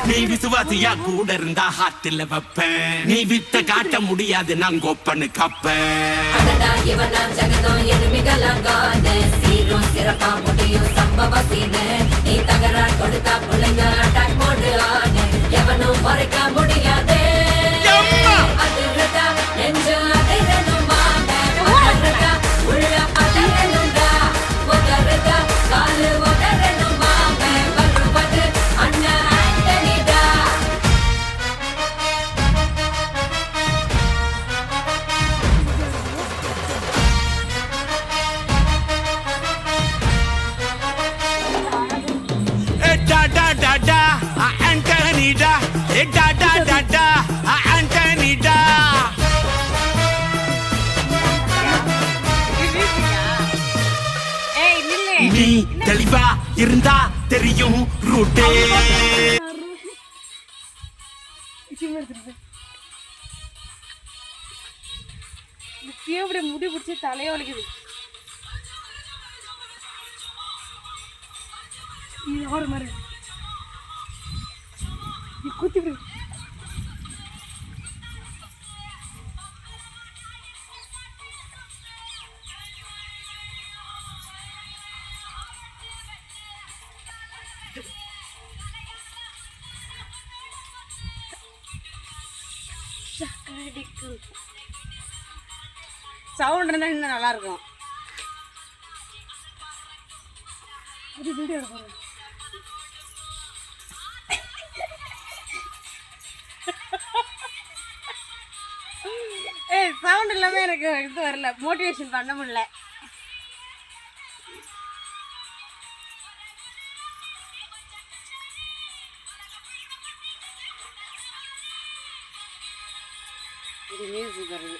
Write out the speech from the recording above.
நீ விசுவாசியா கூட இருந்தா ஹார்ட்ல வைப்பேன். நீ வித்த காட்ட முடியாது நான் கொப்பனு கப்பேன். நீ தகரா கொடுத்தா பிள்ளைங்க அட்டாக் மோடு ஆடு எவனும் மறைக்க முடியாதே. அதிர்றதா நெஞ்சு அதிரணுமா உள்ள பதறணுண்டா உதறதா காலு உதறணுமா வருவது அண்ணன் ஆண்டனிடா. Da da da da, Anthony da. Da da da da, Anthony da. நீ தெளிவா இருந்தா தெரியும் ரூட்டே. முடி பிடிச்சி தலைய வலிக்குது. ஒரு மாதிரி குத்தி சவுண்ட் இருந்தா இன்னும் நல்லா இருக்கும். ஏய் சவுண்ட் இல்லாம எனக்கு இது வரல, மோட்டிவேஷன் பண்ண முடியல. இது மியூசிக் வருது.